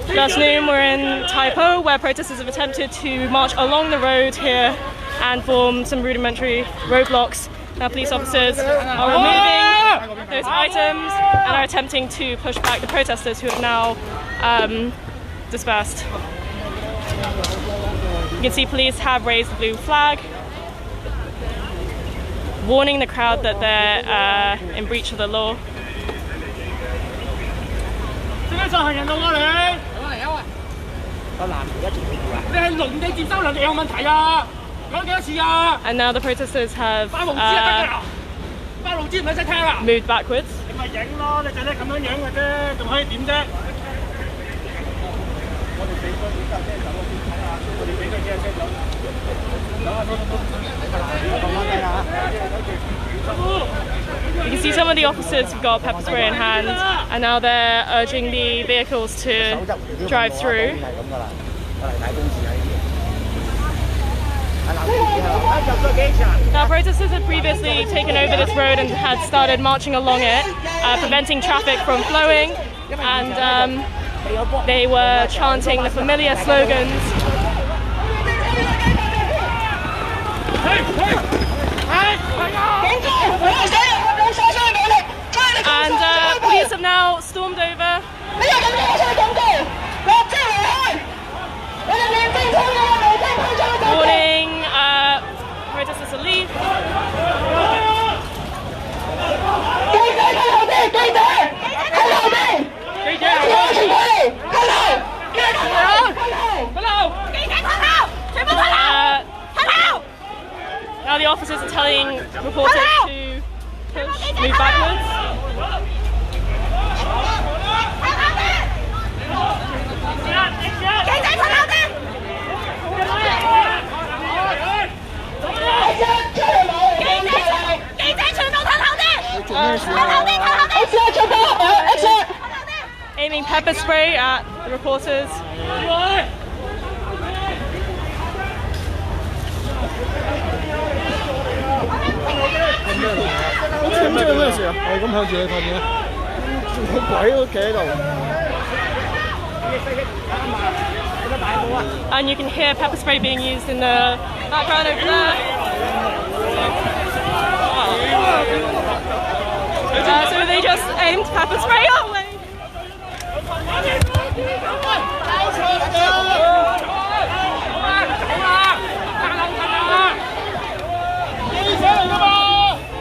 Good afternoon, we're in Tai Po where protesters have attempted to march along the road here and form some rudimentary roadblocks. Now police officers are removing those items and are attempting to push back the protesters who have now dispersed. You can see police have raised the blue flag, warning the crowd that they're in breach of the law. And now the protesters have moved backwards. You can see some of the officers have got pepper spray in hand, and now they're urging the vehicles to drive through. Now, protesters had previously taken over this road and had started marching along it, preventing traffic from flowing, and they were chanting the familiar slogans. And police have now stormed over, warning protesters to leave. Now the officers are telling reporters to move backwards. Aiming pepper spray at the reporters. And you can hear pepper spray being used in the background over there. So they just aimed pepper spray our way.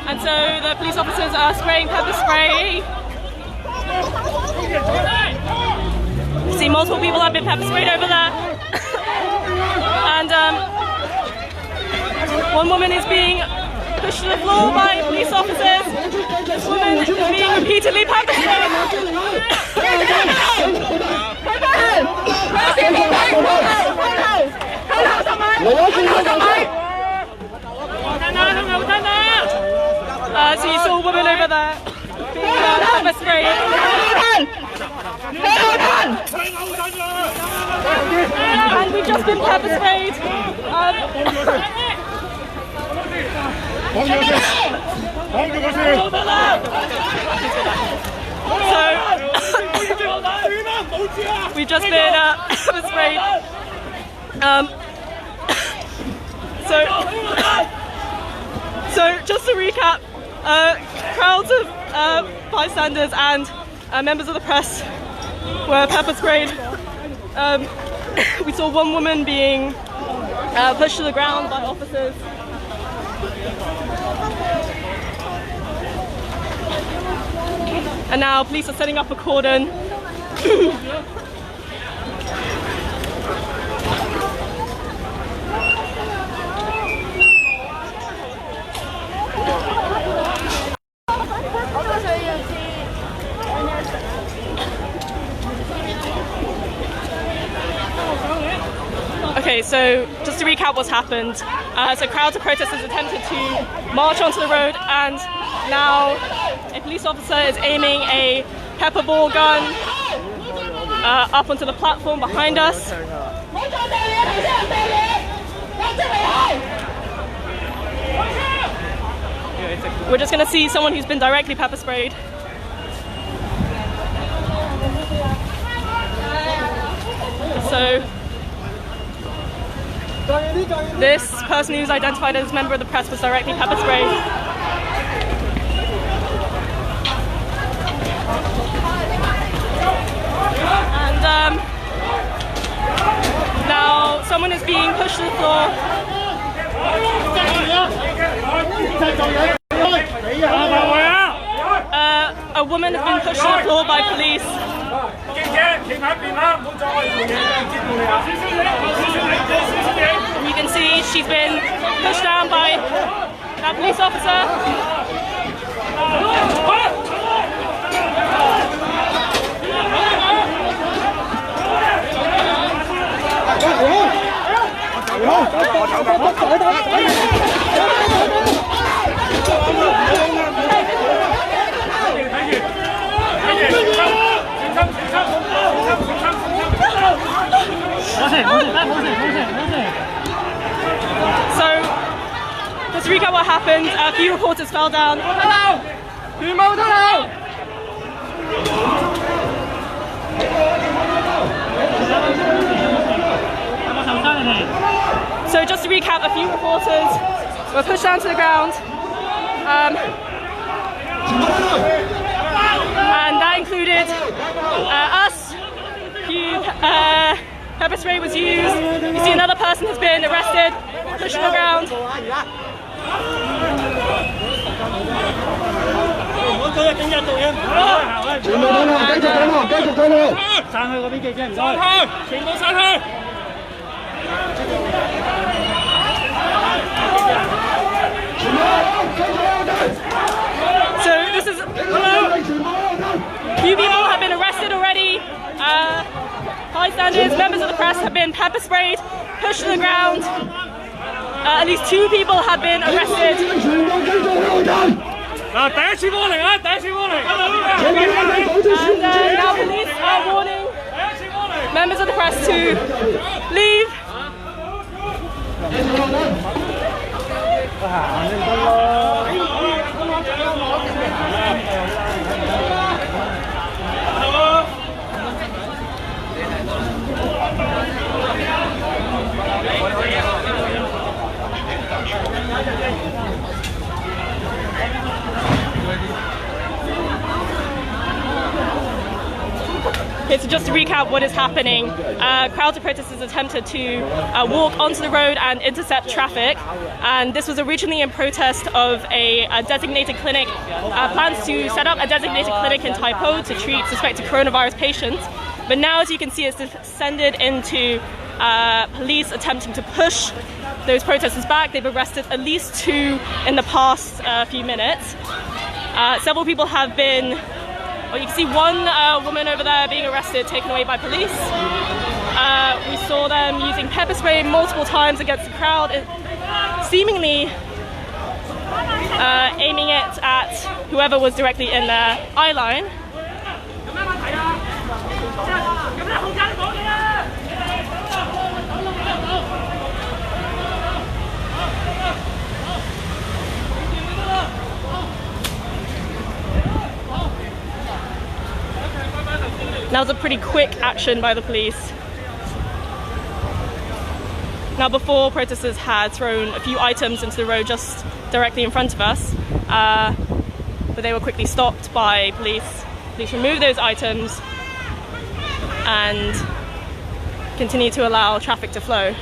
And so the police officers are spraying pepper spray. You see multiple people have been pepper sprayed over there. And one woman is being pushed to the floor by police officers. This woman is being repeatedly pepper sprayed. So you saw a woman over there being pepper sprayed. And we've just been pepper sprayed. We've just been pepper sprayed. So just to recap, crowds of bystanders and members of the press were pepper sprayed. We saw one woman being pushed to the ground by officers. And now police are setting up a cordon. Okay, so just to recap what's happened. So crowds of protesters attempted to march onto the road, and now a police officer is aiming a pepper ball gun up onto the platform behind us. We're just going to see someone who's been directly pepper sprayed. So this person who's identified as a member of the press was directly pepper sprayed. And now someone is being pushed to the floor. A woman has been pushed to the floor by police. You can see she's been pushed down by that police officer. So, just to recap what happened, a few reporters fell down. So just to recap, a few reporters were pushed down to the ground. And that included us. Pepper spray was used. You see another person has been arrested, pushed to the ground. So this is few people have been arrested already. Bystanders, members of the press have been pepper sprayed, pushed to the ground. At least 2 people have been arrested. And now police are warning members of the press to leave. Okay, so just to recap what is happening, crowds of protesters attempted to walk onto the road and intercept traffic, and this was originally in protest of a designated clinic, plans to set up a designated clinic in Tai Po to treat suspected coronavirus patients, but now as you can see it's descended into police attempting to push those protesters back. They've arrested at least 2 in the past few minutes. Several people have been, well, you can see one woman over there being arrested, taken away by police. We saw them using pepper spray multiple times against the crowd, seemingly aiming it at whoever was directly in their eye line. That was a pretty quick action by the police. Now, before, protesters had thrown a few items into the road just directly in front of us, but they were quickly stopped by police. Police removed those items and continued to allow traffic to flow.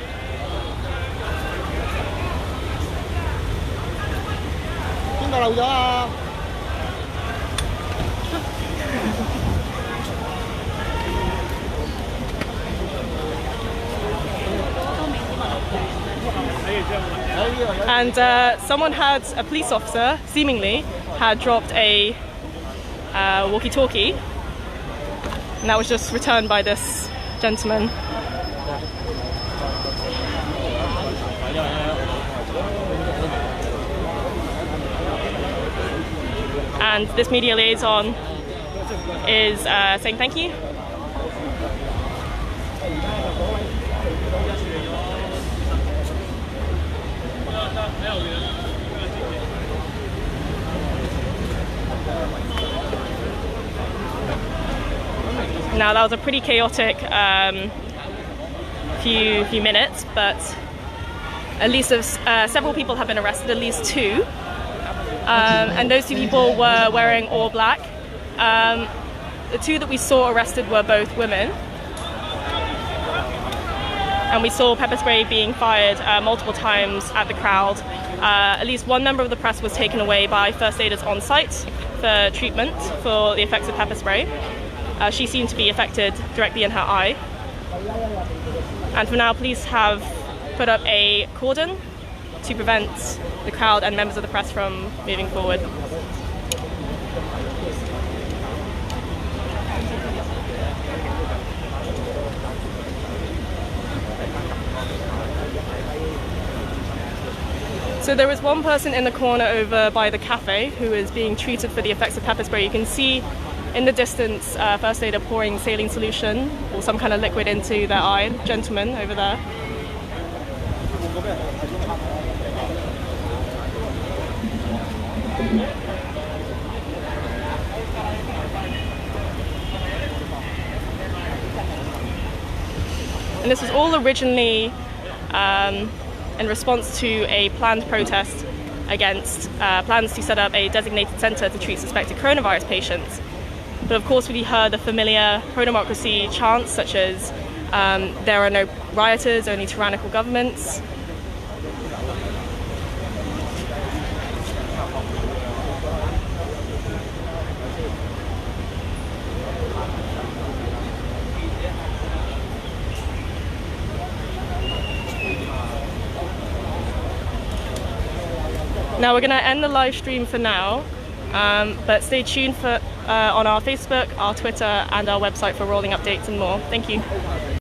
And a police officer, seemingly, had dropped a walkie-talkie, and that was just returned by this gentleman. And this media liaison is saying thank you. Now, that was a pretty chaotic few minutes, but at least several people have been arrested, at least 2. And those 2 people were wearing all black. The 2 that we saw arrested were both women. And we saw pepper spray being fired multiple times at the crowd. At least 1 member of the press was taken away by first aiders on site for treatment for the effects of pepper spray. She seemed to be affected directly in her eye. And for now, police have put up a cordon to prevent the crowd and members of the press from moving forward. So there was one person in the corner over by the cafe who is being treated for the effects of pepper spray. You can see in the distance first aider pouring saline solution or some kind of liquid into their eye. Gentleman over there. And this was all originally in response to a planned protest against plans to set up a designated centre to treat suspected coronavirus patients. But of course we heard the familiar pro-democracy chants such as there are no rioters, only tyrannical governments. Now we're going to end the live stream for now, but stay tuned for on our Facebook, our Twitter and our website for rolling updates and more. Thank you.